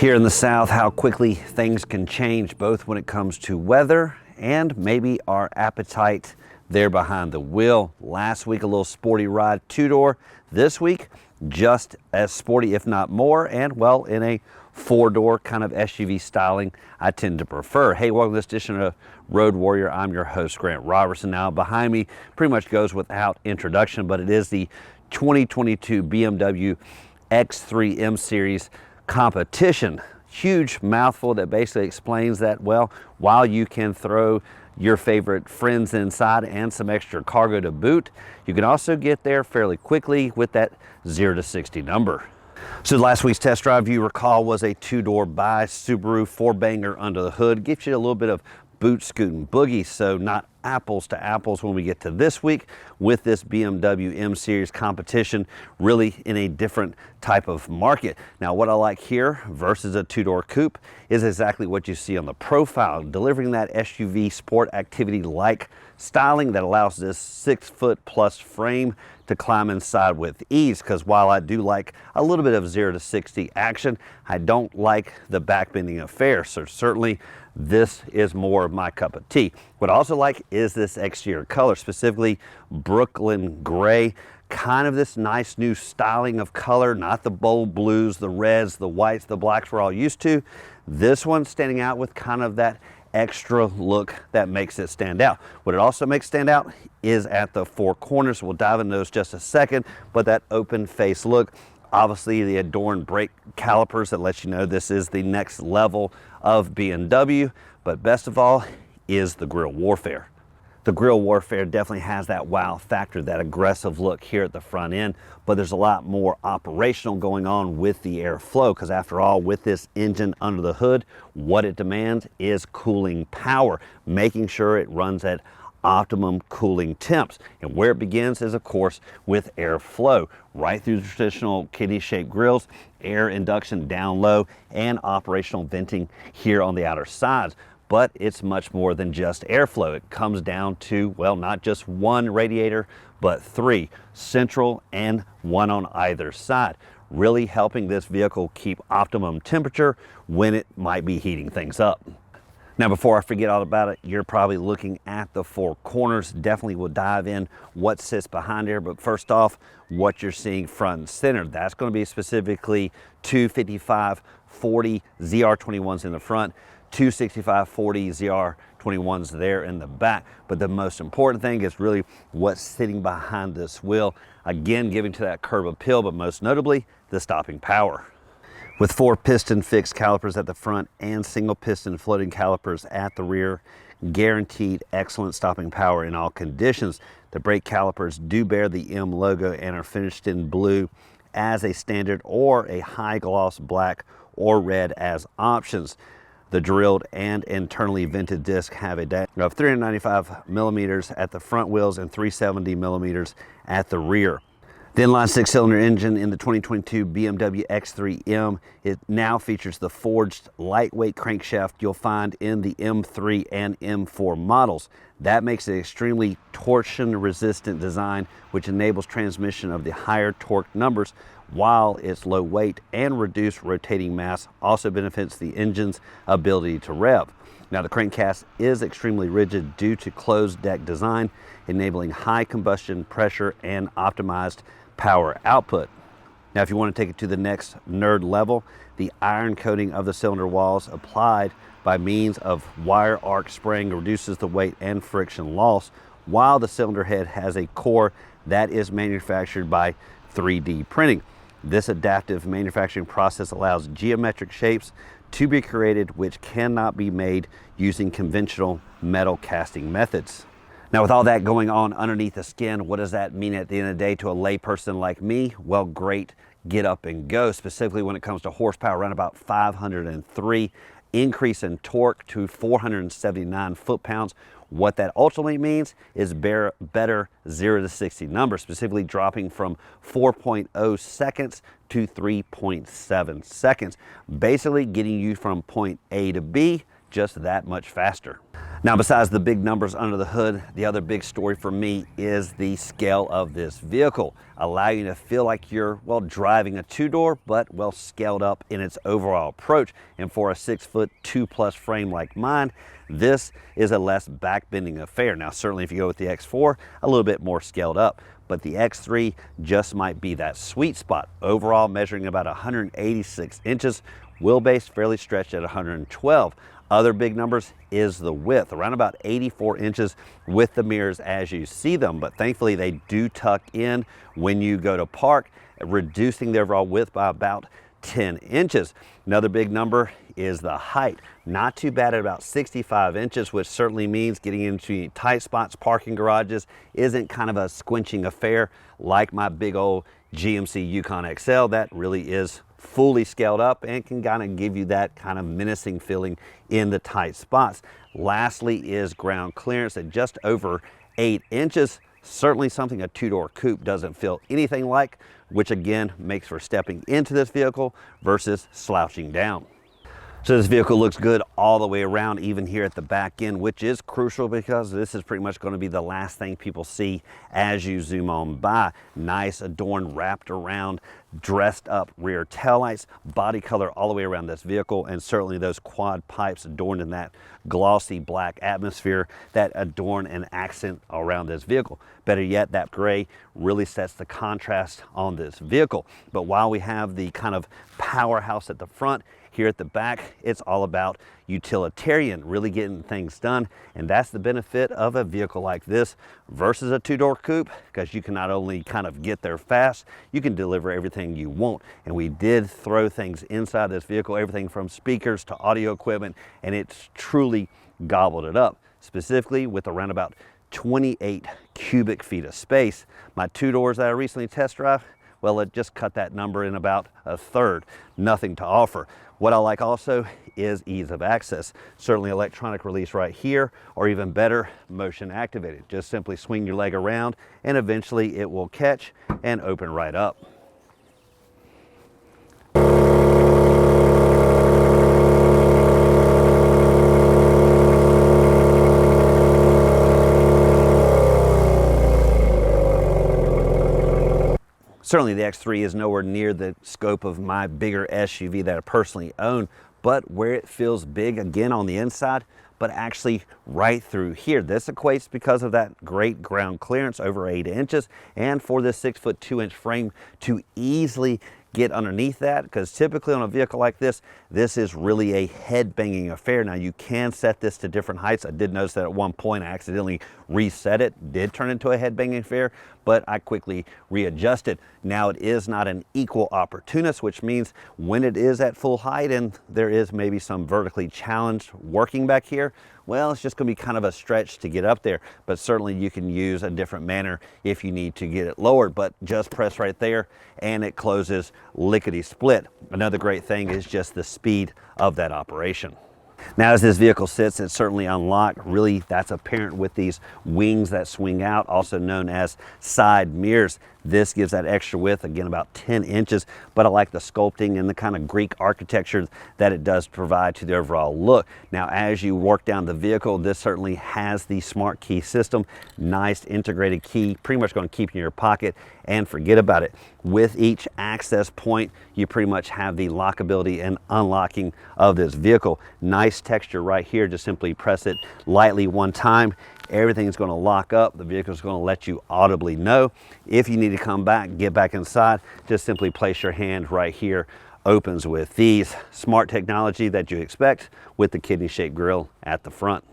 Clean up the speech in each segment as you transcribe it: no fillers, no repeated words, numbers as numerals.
Here in the South, how quickly things can change, both when it comes to weather and maybe our appetite there behind the wheel. Last week, a little sporty ride, two-door. This week, just as sporty, if not more, and well, in a four-door kind of SUV styling I tend to prefer. Hey, welcome to this edition of Road Warrior. I'm your host, Grant Roberson. Now, behind me pretty much goes without introduction, but it is the 2022 BMW X3 M Series Competition. Huge mouthful that basically explains that, well, while you can throw your favorite friends inside and some extra cargo to boot, you can also get there fairly quickly with that 0 to 60 number. So last week's test drive, you recall, was a two-door by Subaru, four-banger under the hood. Gives you a little bit of boot scooting boogie, so not apples to apples when we get to this week with this BMW M Series Competition, really in a different type of market. Now, what I like here versus a two-door coupe is exactly what you see on the profile, delivering that SUV sport activity-like styling that allows this 6-foot-plus frame to climb inside with ease, because while I do like a little bit of 0 to 60 action, I don't like the backbending affair. So certainly this is more of my cup of tea. What I also like is this exterior color, specifically Brooklyn gray. Kind of this nice new styling of color, not the bold blues, the reds, the whites, the blacks we're all used to. This one standing out with kind of that extra look that makes it stand out. What it also makes stand out is at the four corners. We'll dive into those just a second, but that open face look, obviously the adorned brake calipers that lets you know this is the next level of BMW, but best of all is the grille warfare. The grille warfare definitely has that wow factor, that aggressive look here at the front end, but there's a lot more operational going on with the airflow, because after all, with this engine under the hood, what it demands is cooling power, making sure it runs at optimum cooling temps. And where it begins is, of course, with airflow, right through the traditional kidney-shaped grills, air induction down low, and operational venting here on the outer sides. But it's much more than just airflow. It comes down to, well, not just one radiator, but three, central and one on either side, really helping this vehicle keep optimum temperature when it might be heating things up. Now, before I forget all about it, you're probably looking at the four corners. Definitely will dive in what sits behind here, but first off, what you're seeing front and center. That's going to be specifically two 5540 ZR21s in the front, two 6540 ZR21s there in the back. But the most important thing is really what's sitting behind this wheel. Again, giving to that curb appeal, but most notably, the stopping power. With four piston fixed calipers at the front and single piston floating calipers at the rear, guaranteed excellent stopping power in all conditions. The brake calipers do bear the M logo and are finished in blue as a standard, or a high gloss black or red as options. The drilled and internally vented disc have a depth of 395 millimeters at the front wheels and 370 millimeters at the rear. The inline six-cylinder engine in the 2022 BMW X3M, it now features the forged lightweight crankshaft you'll find in the M3 and M4 models. That makes it extremely torsion-resistant design, which enables transmission of the higher torque numbers, while its low weight and reduced rotating mass also benefits the engine's ability to rev. Now, the crankcase is extremely rigid due to closed deck design, enabling high combustion pressure and optimized power output. Now, if you want to take it to the next nerd level, the iron coating of the cylinder walls applied by means of wire arc spring reduces the weight and friction loss, while the cylinder head has a core that is manufactured by 3D printing. This adaptive manufacturing process allows geometric shapes to be created which cannot be made using conventional metal casting methods. Now, with all that going on underneath the skin, what does that mean at the end of the day to a layperson like me? Well, great get up and go, specifically when it comes to horsepower, around about 503, increase in torque to 479 foot-pounds. What that ultimately means is better 0 to 60 numbers, specifically dropping from 4.0 seconds to 3.7 seconds, basically getting you from point A to B just that much faster. Now, besides the big numbers under the hood, the other big story for me is the scale of this vehicle. Allow you to feel like you're, well, driving a two-door, but well scaled up in its overall approach. And for a 6'2" frame like mine, this is a less back-bending affair. Now, certainly if you go with the X4, a little bit more scaled up, but the X3 just might be that sweet spot. Overall, measuring about 186 inches, wheelbase fairly stretched at 112. Other big numbers is the width, around about 84 inches with the mirrors as you see them, but thankfully they do tuck in when you go to park, reducing the overall width by about 10 inches. Another big number is the height. Not too bad at about 65 inches, which certainly means getting into tight spots, parking garages, isn't kind of a squinching affair like my big old GMC Yukon XL. That really is fully scaled up and can kind of give you that kind of menacing feeling in the tight spots. Lastly is ground clearance at just over 8 inches. Certainly something a two-door coupe doesn't feel anything like, which again makes for stepping into this vehicle versus slouching down. So this vehicle looks good all the way around, even here at the back end, which is crucial because this is pretty much going to be the last thing people see as you zoom on by. Nice, adorned, wrapped around, dressed up rear taillights, body color all the way around this vehicle, and certainly those quad pipes adorned in that glossy black atmosphere that adorn and accent around this vehicle. Better yet, that gray really sets the contrast on this vehicle. But while we have the kind of powerhouse at the front, here at the back, it's all about utilitarian, really getting things done. And that's the benefit of a vehicle like this versus a two-door coupe, because you can not only kind of get there fast, you can deliver everything you want. And we did throw things inside this vehicle, everything from speakers to audio equipment, and it's truly gobbled it up, specifically with around about 28 cubic feet of space. My two doors that I recently test drive, well, it just cut that number in about a third. Nothing to offer. What I like also is ease of access. Certainly electronic release right here, or even better, motion activated. Just simply swing your leg around and eventually it will catch and open right up. Certainly the X3 is nowhere near the scope of my bigger SUV that I personally own, but where it feels big again on the inside, but actually right through here. This equates because of that great ground clearance over 8 inches, and for this 6'2" frame to easily get underneath that, because typically on a vehicle like this, this is really a head banging affair. Now you can set this to different heights. I did notice that at one point I accidentally reset it, did turn into a head banging affair, but I quickly readjusted. Now it is not an equal opportunist, which means when it is at full height and there is maybe some vertically challenged working back here, well, it's just going to be kind of a stretch to get up there, but certainly you can use a different manner if you need to get it lowered, but just press right there and it closes lickety split. Another great thing is just the speed of that operation. Now as this vehicle sits, it's certainly unlocked. Really, that's apparent with these wings that swing out, also known as side mirrors. This gives that extra width, again about 10 inches, but I like the sculpting and the kind of Greek architecture that it does provide to the overall look. Now as you work down the vehicle, this certainly has the smart key system. Nice integrated key, pretty much going to keep in your pocket and forget about it. With each access point, you pretty much have the lockability and unlocking of this vehicle. Nice texture right here. Just simply press it lightly one time. Everything's going to lock up. The vehicle is going to let you audibly know. If you need to come back, get back inside, just simply place your hand right here. Opens with these smart technology that you expect with the kidney-shaped grille at the front.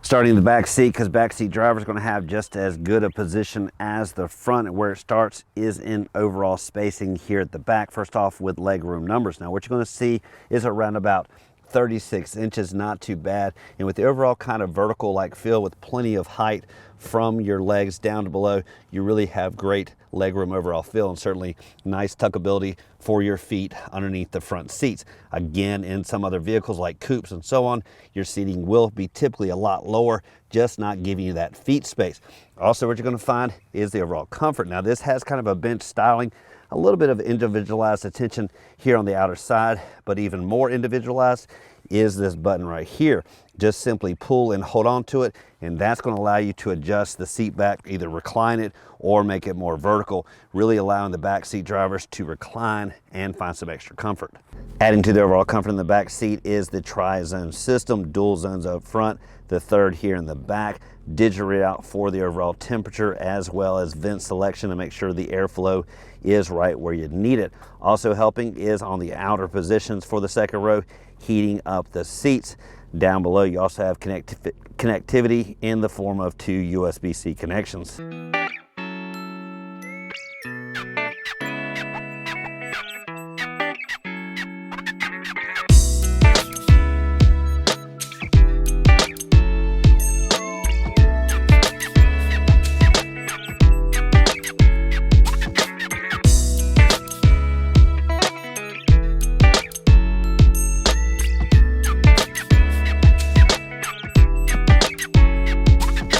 Starting the back seat, because backseat driver is going to have just as good a position as the front, and where it starts is in overall spacing here at the back. First off with leg room numbers. Now what you're going to see is around about 36 inches, not too bad, and with the overall kind of vertical like feel with plenty of height from your legs down to below, you really have great legroom overall feel, and certainly nice tuckability for your feet underneath the front seats. Again, in some other vehicles like coupes and so on, your seating will be typically a lot lower, just not giving you that feet space. Also, what you're going to find is the overall comfort. Now this has kind of a bench styling, a little bit of individualized attention here on the outer side, but even more individualized is this button right here. Just simply pull and hold on to it, and that's going to allow you to adjust the seat back, either recline it or make it more vertical, really allowing the back seat drivers to recline and find some extra comfort. Adding to the overall comfort in the back seat is the tri-zone system, dual zones up front, the third here in the back, digital readout for the overall temperature, as well as vent selection to make sure the airflow is right where you need it. Also helping is on the outer positions for the second row, heating up the seats. Down below, you also have connectivity in the form of 2 USB-C connections.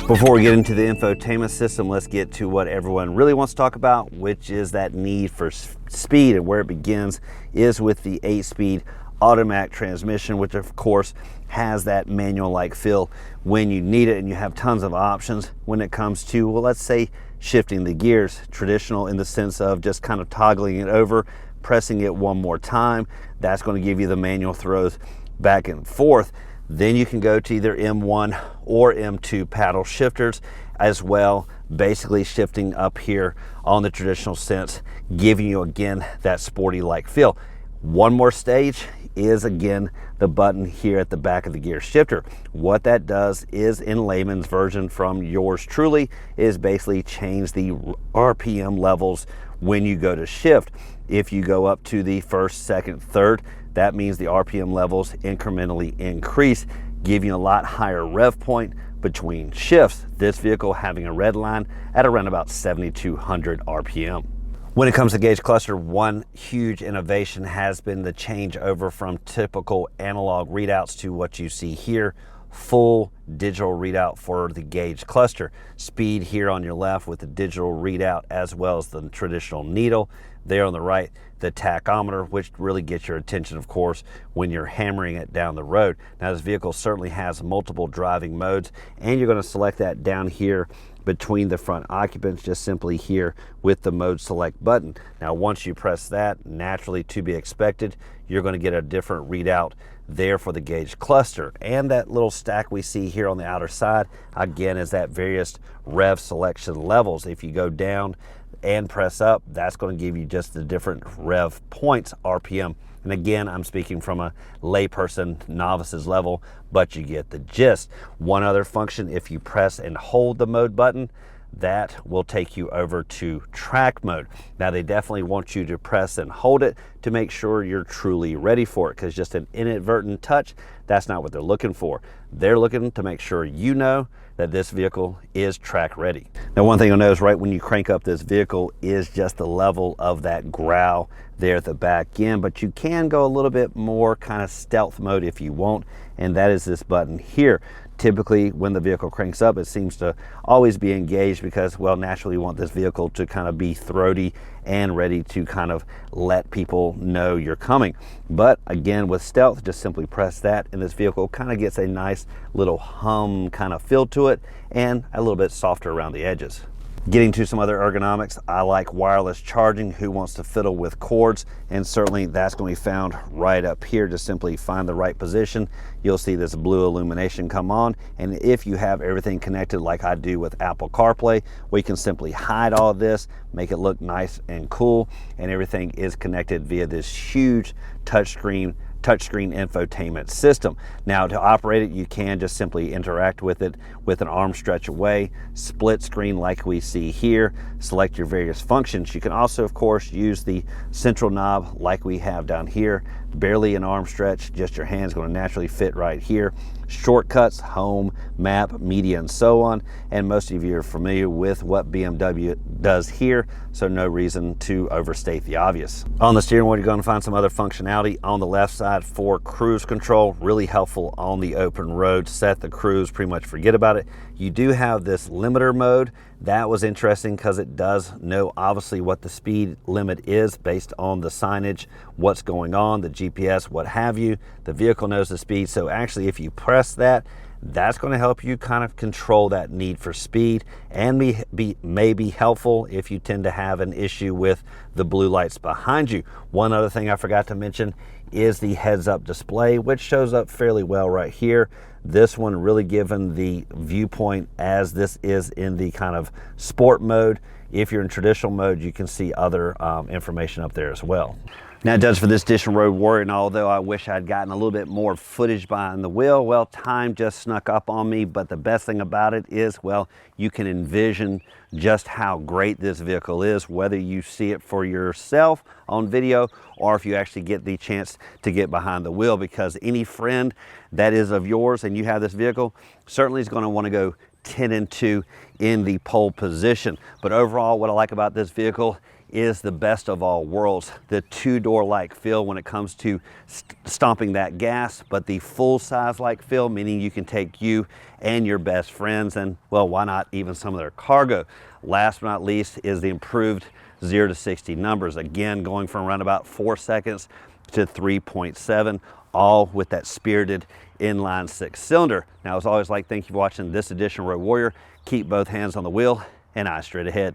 Before we get into the infotainment system, let's get to what everyone really wants to talk about, which is that need for speed. And where it begins is with the 8-speed automatic transmission, which of course has that manual-like feel when you need it, and you have tons of options when it comes to, well, let's say shifting the gears. Traditional in the sense of just kind of toggling it over, pressing it one more time. That's going to give you the manual throws back and forth. Then you can go to either M1 or M2 paddle shifters as well, basically shifting up here on the traditional sense, giving you again that sporty-like feel. One more stage is again the button here at the back of the gear shifter. What that does is, in layman's version from yours truly, is basically change the RPM levels when you go to shift. If you go up to the first, second, third, that means the RPM levels incrementally increase, giving you a lot higher rev point between shifts. This vehicle having a red line at around about 7,200 RPM. When it comes to gauge cluster, one huge innovation has been the change over from typical analog readouts to what you see here, full digital readout for the gauge cluster. Speed here on your left with the digital readout, as well as the traditional needle. There on the right, the tachometer, which really gets your attention, of course, when you're hammering it down the road. Now, this vehicle certainly has multiple driving modes, and you're going to select that down here between the front occupants, just simply here with the mode select button. Now, once you press that, naturally to be expected, you're going to get a different readout there for the gauge cluster. And that little stack we see here on the outer side, again, is that various rev selection levels. If you go down and press up, that's going to give you just the different rev points, RPM. And again, I'm speaking from a layperson, novice's level, but you get the gist. One other function, if you press and hold the mode button, that will take you over to track mode. Now, they definitely want you to press and hold it to make sure you're truly ready for it, because just an inadvertent touch, that's not what they're looking for. They're looking to make sure you know that this vehicle is track ready. Now, one thing you'll notice right when you crank up this vehicle is just the level of that growl there at the back end, but you can go a little bit more kind of stealth mode if you want, and that is this button here. Typically, when the vehicle cranks up, it seems to always be engaged because, well, naturally you want this vehicle to kind of be throaty and ready to kind of let people know you're coming. But again, with stealth, just simply press that, and this vehicle kind of gets a nice little hum kind of feel to it and a little bit softer around the edges. Getting to some other ergonomics, I like wireless charging. Who wants to fiddle with cords? And certainly that's going to be found right up here. Just simply find the right position. You'll see this blue illumination come on. And if you have everything connected like I do with Apple CarPlay, we can simply hide all of this, make it look nice and cool, and everything is connected via this huge touchscreen infotainment system. Now, to operate it, you can just simply interact with it with an arm stretch away, split screen like we see here, select your various functions. You can also, of course, use the central knob like we have down here, barely an arm stretch, just your hand's going to naturally fit right here. Shortcuts, home, map, media, and so on. And most of you are familiar with what BMW does here, so no reason to overstate the obvious. On the steering wheel, you're going to find some other functionality on the left side for cruise control, really helpful on the open road. Set the cruise, pretty much forget about it. You do have this limiter mode That was interesting because it does know obviously what the speed limit is based on the signage, what's going on, the GPS, what have you. The vehicle knows the speed. So actually, if you press that, that's going to help you kind of control that need for speed, and may be helpful if you tend to have an issue with the blue lights behind you. One other thing I forgot to mention is the heads-up display, which shows up fairly well right here. This one really given the viewpoint as this is in the kind of sport mode. If you're in traditional mode, you can see other information up there as well. Now it does for this edition Road Warrior, and although I wish I'd gotten a little bit more footage behind the wheel, well, time just snuck up on me. But the best thing about it is, well, you can envision just how great this vehicle is, whether you see it for yourself on video or if you actually get the chance to get behind the wheel, because any friend that is of yours and you have this vehicle certainly is going to want to go 10 and 2 in the pole position. But overall, what I like about this vehicle is the best of all worlds. The two-door like feel when it comes to stomping that gas, but the full-size like feel, meaning you can take you and your best friends, and well, why not even some of their cargo. Last but not least is the improved 0 to 60 numbers. Again, going from around about 4 seconds to 3.7, all with that spirited inline 6-cylinder. Now, as always, thank you for watching this edition of Road Warrior. Keep both hands on the wheel and eyes straight ahead.